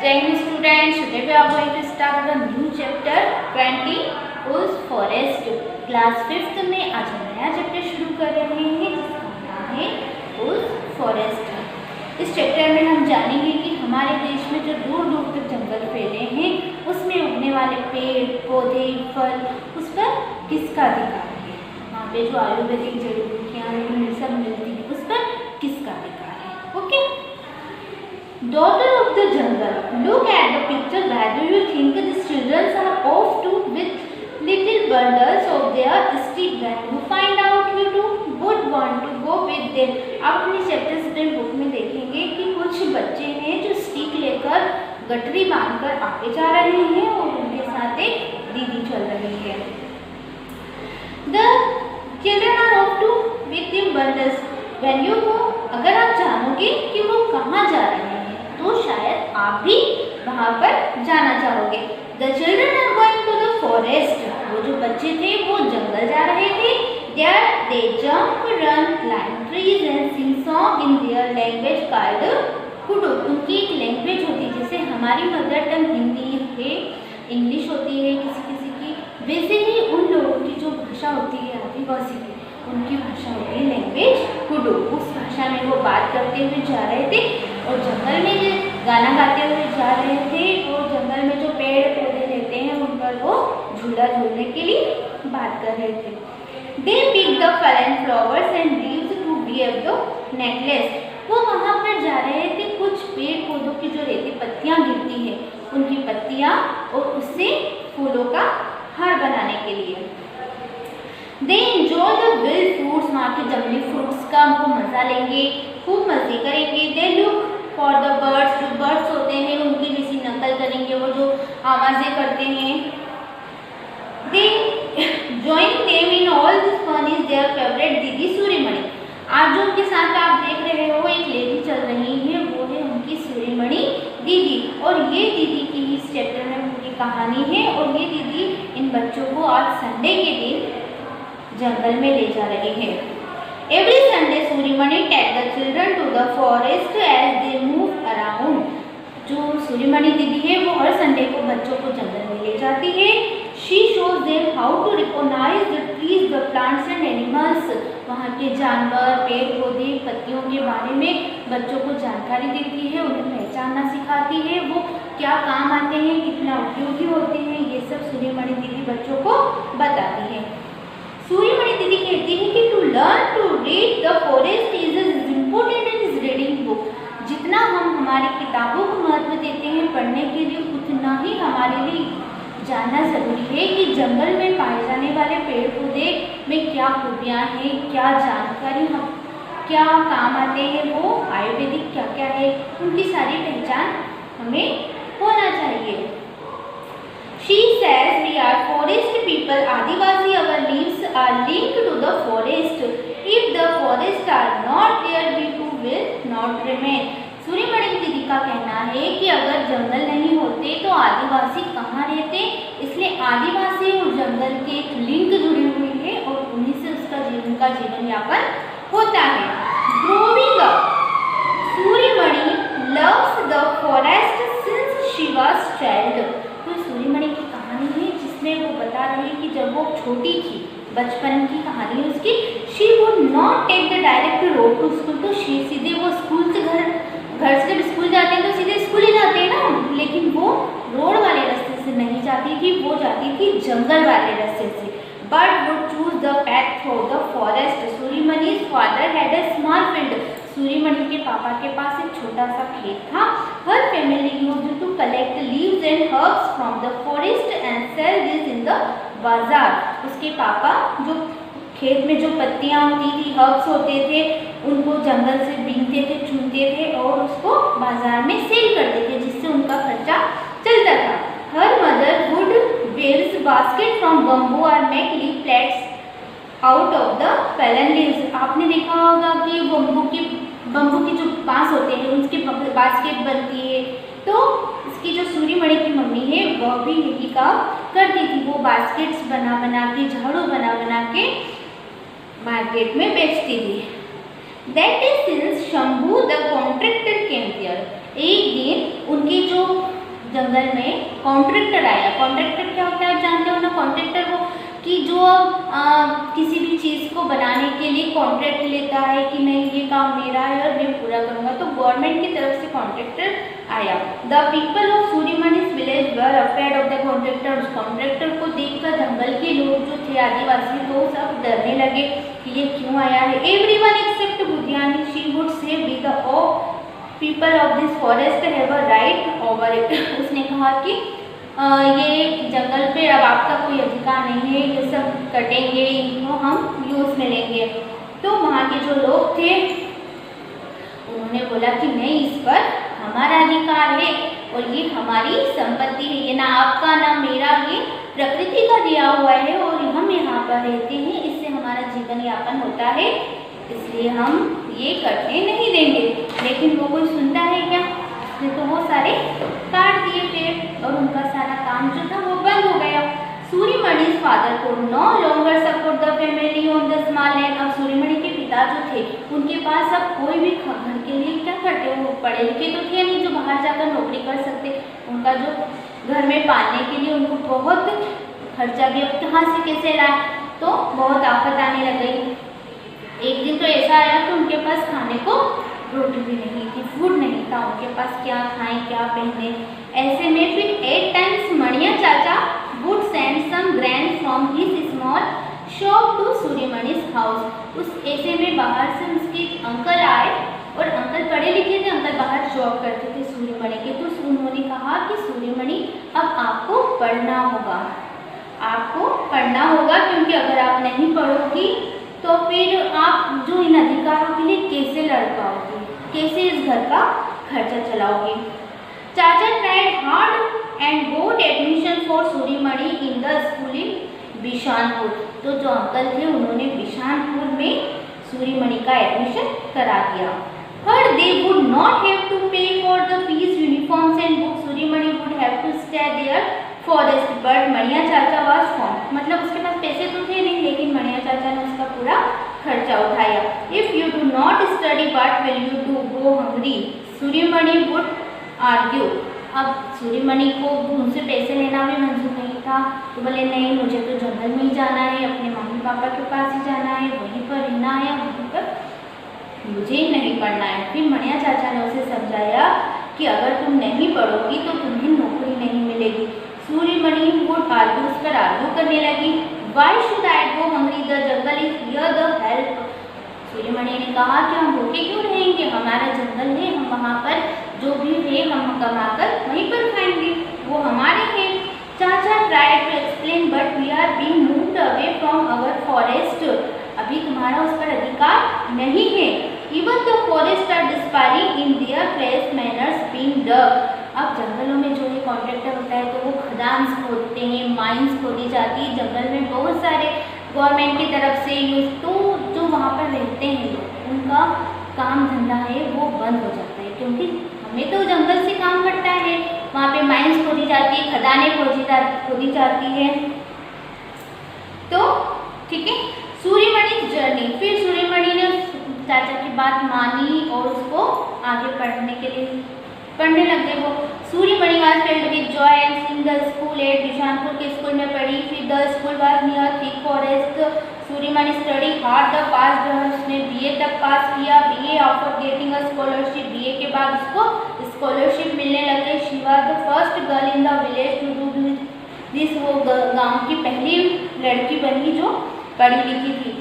Jai students, today we are going to start the new chapter 20 उस forest. Class 5th में आज हम नया चैप्टर शुरू कर रहे हैं जिसका नाम है उस फॉरेस्ट। इस चैप्टर में हम जानेंगे कि हमारे देश में जो दूर दूर तक जंगल फैले हैं उसमें उगने वाले पेड़ पौधे फल उस पर किसका अधिकार है, वहाँ पे जो आयुर्वेदिक जड़ी बूटियाँ सब मिलती हैं उस पर किसका अधिकार है। Okay, Daughter of the jungle, look at the picture. Where do you think the children are off to with little bundles of their stick? When you find out, you too would want to go with them. आप अपनी chapter 7 book में देखेंगे कि कुछ बच्चे हैं जो stick लेकर गठरी बांधकर आगे जा रहे हैं और उनके साथ एक दीदी चल रही है। The children are off to with their bundles. When you go, अगर आप जानोगे कि वो कहाँ जा रहे हैं तो शायद आप भी वहाँ पर जाना चाहोगे। The children are going to the forest. वो जो बच्चे थे वो जंगल जा रहे थे। There they jump, run, climb trees and sing song in their language called Kudu. उनकी एक लैंग्वेज होती है, जैसे हमारी मदर टंग हिंदी है, इंग्लिश होती है किसी किसी की, वैसे ही उन लोगों की जो भाषा होती है आदिवासी की, उनकी भाषा होती है लैंग्वेज कुडू। उस भाषा में वो बात करते हुए जा रहे थे और जंगल में गाना गाते हुए जा रहे थे और जंगल में जो पेड़ पौधे रहते हैं उन पर वो झूला झूलने के लिए बात कर रहे थे। They pick the fallen flowers and leaves to weave the necklace. वो वहाँ पर जा रहे थे कुछ पेड़ पौधों की जो रेती पत्तियाँ गिरती हैं उनकी पत्तियाँ और उससे फूलों का हार बनाने के लिए। They enjoy the wild fruits. वहाँ के जंगली फ्रूट्स का वो मज़ा लेंगे, खूब मज़े करेंगे। They look for the birds. जो बर्ड्स होते हैं उनकी जैसी नकल करेंगे, वो जो आवाज़ें करते हैं। They join them in all this fun is their favorite दीदी सूर्यमणि। आज जो उनके साथ आप देख रहे हो एक लेडी चल रही है, वो है उनकी सूर्यमणि दीदी। और ये दीदी की इस चैप्टर में पूरी कहानी है और ये दीदी इन बच्चों को आज संडे के दिन जंगल में ले जा रही है। Every Sunday Suryamani take the children to the forest as they move around. जो सूर्यमणि दीदी है वो हर संडे को बच्चों को जंगल में ले जाती है। She shows them how to recognize the trees, the plants and animals. वहाँ के जानवर पेड़ पौधे पत्तियों के बारे में बच्चों को जानकारी देती है, उन्हें पहचानना सिखाती है, वो क्या काम आते हैं, कितना उपयोगी होते हैं, ये सब सूर्यमणि दीदी बच्चों को बताती है। सूर्यमणि दीदी कहती है कि to learn to read the forest is as important as reading book. जितना हम हमारी किताबों को महत्व देते हैं पढ़ने के लिए, उतना ही हमारे लिए जानना ज़रूरी है कि जंगल में पाए जाने वाले पेड़ पौधे में क्या खूबियाँ हैं, क्या जानकारी हम क्या काम आते हैं, वो आयुर्वेदिक क्या क्या है, उनकी सारी पहचान हमें होना चाहिए। She says we are forest people. Adivasi, our lives are linked to the forest. If the forest are not there, we too will not remain. Suryamani दीदी का कहना है कि अगर जंगल नहीं होते तो आदिवासी कहाँ रहते, इसलिए आदिवासी और जंगल की एक लिंक जुड़ी हुई है और उन्हीं से उसका जीवन यापन होता है। Growing up, Suryamani loves the forest since she was child. तो सूर्यमणि की कहानी है जिसमें वो बता रही है कि जब वो छोटी थी, बचपन की कहानी है उसकी। She would not take the direct road to school. तो सीधे वो स्कूल से घर से जब स्कूल जाते हैं तो सीधे स्कूल ही जाते हैं ना, लेकिन वो रोड वाले रास्ते से नहीं जाती थी, वो जाती थी जंगल वाले रास्ते से। But would choose the path through the forest. Suryamani's father had a small field. Suryamani के पापा के पास एक छोटा सा खेत था। Her family used to collect leaves and herbs from the forest and sell this in the bazaar. उसके पापा जो खेत में जो पत्तियाँ होती थी, हर्ब्स होते थे, उनको जंगल से बीनते थे, चुनते थे और उसको बाजार में सेल करते थे, जिससे उनका खर्चा चलता था। Her mother would weave baskets from bamboo or make leaf plats out of the fallen leaves. आपने देखा होगा कि बम्बू की जो बांस होते हैं उसके बास्केट बनती है, तो इसकी जो सूर्यमणि की मम्मी है वह भी यही काम करती थी। वो बास्केट्स बना के झाड़ू बना के मार्केट में बेचती थी। That is since Shambhu the contractor came there. एक दिन उनके जो जंगल में कॉन्ट्रैक्टर आया। कॉन्ट्रैक्टर क्या होता है आप जानते हो ना, कॉन्ट्रैक्टर वो कि जो किसी भी चीज़ को बनाने के लिए कॉन्ट्रैक्ट लेता है कि नहीं ये काम मेरा है और मैं पूरा करूँगा, तो गवर्नमेंट की तरफ से कॉन्ट्रैक्टर आया। The people of Suryamani's village were afraid of the contractor. उस कॉन्ट्रैक्टर को देखकर जंगल के लोग जो थे आदिवासी, तो सब डरने लगे कि ये क्यों आया है। Everyone except Budhiyani, she would say be the people of this forest have a right over it. उसने कहा कि ये जंगल पे अब आपका कोई अधिकार नहीं है, ये सब कटेंगे, इनको हम यूज़ में लेंगे। तो वहाँ के जो लोग थे उन्होंने बोला कि नहीं, इस पर हमारा अधिकार है और ये हमारी संपत्ति है, ये ना आपका ना मेरा, ये प्रकृति का दिया हुआ है और हम यहाँ पर रहते हैं, इससे हमारा जीवन यापन होता है, इसलिए हम ये कटने नहीं देंगे। लेकिन वो कोई सुनता है क्या? तो वो सारे काट दिए पेड़ और उनका सारा काम जो था वो बंद हो गया। सूर्यमणि's फादर को no longer support the family on the small land. अब सूर्यमणि के पिता जो थे उनके पास अब कोई भी घर के लिए क्या करते, वो पढ़े लिखे तो थे नहीं जो बाहर जाकर नौकरी कर सकते। उनका जो घर में पालने के लिए उनको बहुत खर्चा भी, अब कहाँ से कैसे लाए, तो बहुत आफत आने लग गई। एक दिन तो ऐसा आया कि उनके पास खाने को रोटी भी नहीं थी, फूड नहीं था उनके पास, क्या खाएं क्या पहने। ऐसे में फिर 8 टाइम्स मणिया चाचा would send some grain from his small shop to Suryamani's house. उस ऐसे में बाहर से उसके अंकल आए और अंकल पढ़े लिखे थे, अंकल बाहर जॉब करते थे सूर्यमणि के। तो उन्होंने कहा कि सूर्यमणि अब आपको पढ़ना होगा, आपको पढ़ना होगा, क्योंकि अगर आप नहीं पढ़ोगी तो फिर आप जो इन अधिकारों के लिए कैसे लड़ पाओगे, कैसे इस घर का खर्चा चलाओगे। चाचा tried hard and got admission for Suryamani in the school in Bishanpur. तो जो अंकल थे उन्होंने बिशानपुर में सूर्यमणि का एडमिशन करा दिया। Her they would not have to pay for the fees, uniforms and books. Suryamani would have to stay there forest but Maniya चाचा was form. मतलब उसके पास पैसे तो थे नहीं, लेकिन मणिया चाचा ने उसका पूरा खर्चा उठाया। If you do not study what will you do, go hungry, Suryamani would argue. अब सूर्यमणि को उनसे पैसे लेना भी मंजूर नहीं था, तो बोले नहीं, मुझे तो जंगल में ही जाना है, अपने मम्मी पापा के पास ही जाना है, वहीं पर रहना है, वहीं पर मुझे नहीं पढ़ना है। फिर मणिया चाचा ने उसे समझाया कि अगर तुम नहीं पढ़ोगी तो तुम्हें नौकरी नहीं मिलेगी। सूर्यमणि वुड आर्ग्यू, उस पर आर्ग्यू करने लगी। Why should I go hungry, the jungle is here the help. Suryamani ने कहा कि हम भूखे क्यों रहेंगे, हमारा जंगल है, हम वहाँ पर जो भी है हम कमाकर वहीं पर खाएंगे, वो हमारे हैं। चाचा tried to explain but we are being moved away from our forest. अभी तुम्हारा उस पर अधिकार नहीं है। Even the forest are disappearing in their place manners being dug. अब जंगलों में जो ये कॉन्ट्रैक्टर होता है तो वो खदान खोदते हैं, माइंस खोदी जाती है, जंगल में बहुत सारे गवर्नमेंट की तरफ से यूज, तो जो वहाँ पर रहते हैं लोग उनका काम धंधा है वो बंद हो जाता है, क्योंकि हमें तो जंगल से काम पड़ता है। वहाँ पे माइंस खोदी जाती है, खदानें खोदी जाती है। तो ठीक है, सूर्यमणि जर्नी। फिर सूर्यमणि ने चाचा की बात मानी और उसको आगे पढ़ने के लिए पढ़ने लग गए। वो Suryamani was filled with joy and seeing the school at Bishanpur के स्कूल में पढ़ी। फिर the school was near thick forest. Suryamani study hard the pass, उसने बीए तक पास किया। BA after getting a scholarship, BA के बाद उसको स्कॉलरशिप मिलने लगे। She was the first girl in the village to do this. वो गांव की पहली लड़की बनी जो पढ़ी लिखी थी।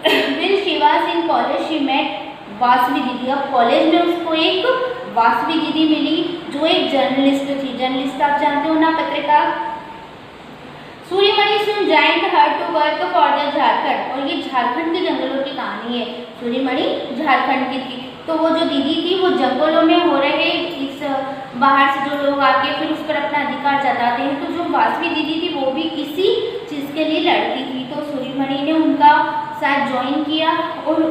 When she was in college, she met Vasavi दीदी। अब कॉलेज में उसको एक वासवी दीदी मिली जो एक जर्नलिस्ट थी। जर्नलिस्ट आप जानते हो ना, पत्रकार। Suryamani soon joined her to work for the Jharkhand. और ये झारखंड के जंगलों की कहानी है। सूर्यमणि झारखंड की थी, तो वो जो दीदी थी वो जंगलों में हो रहे इस बाहर से जो लोग आके फिर उस पर अपना अधिकार जताते हैं, तो जो वासवी दीदी थी वो भी किसी चीज़ के लिए लड़ती थी। तो सूर्यमणि ने उनका साथ ज्वाइन किया और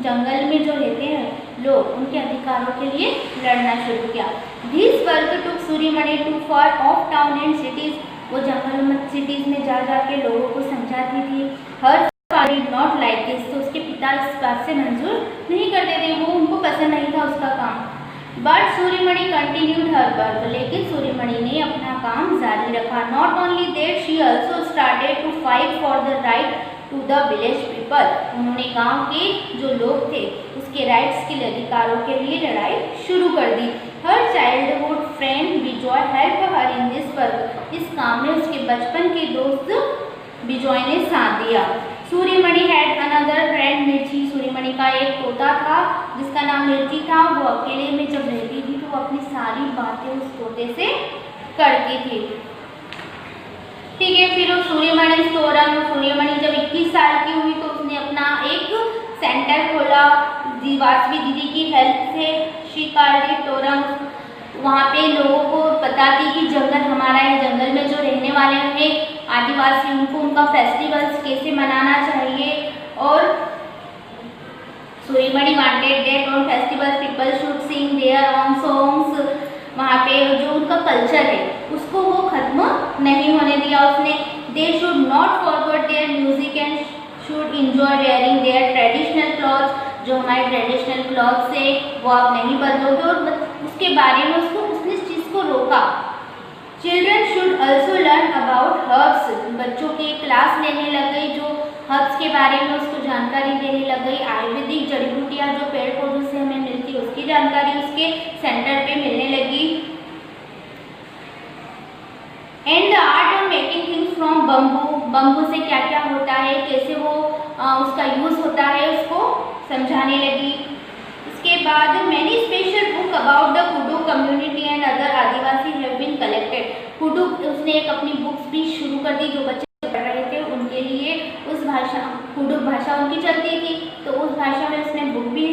जंगल में जो रहते हैं लोग उनके अधिकारों के लिए लड़ना शुरू किया। This work took Suryamani to far off town and cities. वो जंगल में सिटीज़ में जा के लोगों को समझाती थी। Her father did not like this. तो उसके पिता इस बात से मंजूर नहीं करते थे, वो उनको पसंद नहीं था उसका काम। But Suryamani continued her work, लेकिन सूर्यमणि ने अपना काम जारी रखा। Not only that she also started to fight for the right to the village people, उन्होंने गांव के जो लोग थे उसके राइट्स के लिए, अधिकारों के लिए लड़ाई शुरू कर दी। Her childhood friend Vijoy help her in this work, इस काम में उसके बचपन के दोस्त विजॉय ने साथ दिया। सूर्यमणि हैड अनदर फ्रेंड मिर्ची, सूर्यमणि का एक तोता था जिसका नाम मिर्ची था। वो अकेले में जब रहती थी तो वो अपनी सारी बातें उस तोते से करती थी। ठीक है, फिर सूर्यमणि सूर्यमणि जब 21 साल की हुई तो उसने अपना एक सेंटर खोला वासवी दीदी की हेल्प से। शिकारी टोरम, वहाँ पे लोगों को बताती कि जंगल हमारा है, जंगल में जो रहने वाले हैं आदिवासी, उनको उनका फेस्टिवल्स कैसे मनाना चाहिए। और Suryamani wanted that on festivals people should sing their own songs, वहाँ पे जो उनका कल्चर है उसको वो खत्म नहीं होने दिया उसने। They should not forget their music and should enjoy wearing their traditional clothes, जो हमारे ट्रेडिशनल क्लॉथ्स है वो आप नहीं बदलोगे, और उसके बारे में उसने इस चीज़ को रोका। Children should also learn about herbs, बच्चों की क्लास लेने लग गई, जो हर्ब्स के बारे में उसको जानकारी देने लग गई। आयुर्वेदिक जड़ी बूटियाँ जो पेड़ पौधों से हमें मिलती है उसकी जानकारी उसके सेंटर पे मिलने लगी। And the art of making things from bamboo, bamboo से क्या क्या होता है, कैसे वो उसका यूज़ होता है उसको समझाने लगी। इसके बाद many special book about the Kurukh community and other adivasi have been collected, Kurukh उसने एक अपनी बुक्स भी शुरू कर दी जो बच्चे पढ़ रहे थे उनके लिए। उस भाषा, कुडुक भाषा उनकी चलती थी तो उस भाषा में उसने बुक भी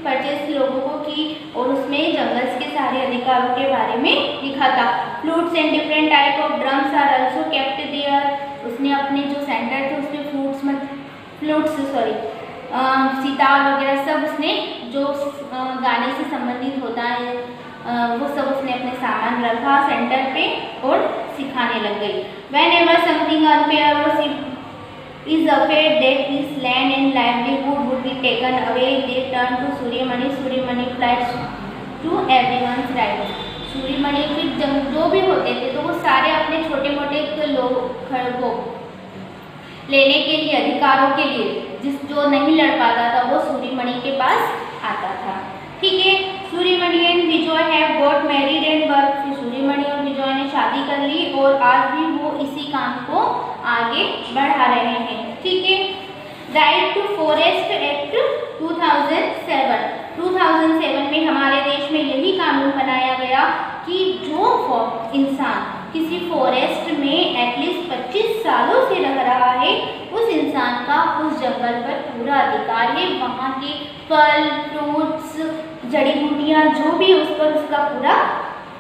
परचेज लोगों को की और उसमें जंगल्स के सारे अधिकारों के बारे में लिखा था। Flutes and different type of drums are also kept there, उसने अपने जो सेंटर थे उसमें सितार वगैरह सब उसने जो गाने से संबंधित होता है वो सब उसने अपने सामान रखा सेंटर पे और सिखाने लग गई। Whenever something unfair or is afraid that his land and livelihood would be taken away, they turn to Suryamani. Suryamani flies to everyone's right. Suryamani फिर जो भी होते थे तो वो सारे अपने छोटे मोटे लोग को लेने के लिए, अधिकारों के लिए, जो नहीं लड़ पाता था वो सूर्यमणि के पास आता था। ठीक है, Suryamani and Vijoy have got married and work, Suryamani और विजॉय ने शादी कर ली और आज भी वो इसी काम को आगे बढ़ा रहे हैं। ठीक है, राइट टू फॉरेस्ट एक्ट 2007 में हमारे देश में यही कानून बनाया गया कि जो इंसान किसी फॉरेस्ट में एटलीस्ट 25 सालों से रह रहा है उस इंसान का उस जंगल पर पूरा अधिकार है। वहाँ के फल फ्रूट्स जड़ी बूटियाँ जो भी उस पर उसका पूरा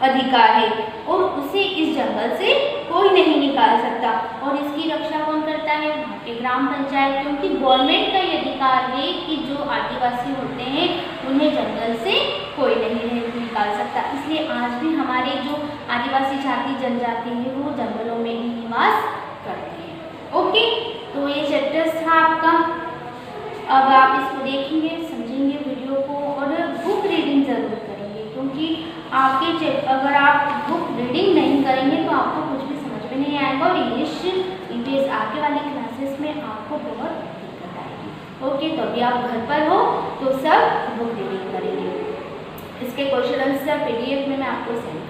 अधिकार है और उसे इस जंगल से कोई नहीं निकाल सकता। और इसकी रक्षा कौन करता है? वहाँ के ग्राम पंचायत, क्योंकि गवर्नमेंट का ये अधिकार है कि जो आदिवासी होते हैं उन्हें जंगल से कोई नहीं निकाल सकता। इसलिए आज भी हमारे जो आदिवासी जाति जनजाति है वो जंगलों में ही निवास करते हैं। ओके, तो ये चैप्टर्स था आपका। अब आप इसको देखेंगे, समझेंगे वीडियो को और बुक रीडिंग ज़रूर करेंगे, क्योंकि आगे अगर आप बुक रीडिंग नहीं करेंगे तो आपको कुछ भी समझ में नहीं आएगा और इंग्लिश ईवीएस आगे वाली क्लासेस में आपको बहुत दिक्कत आएगी। ओके, तो अभी आप घर पर हो तो सब बुक रीडिंग करेंगे। इसके क्वेश्चन आंसर PDF में मैं आपको सेंड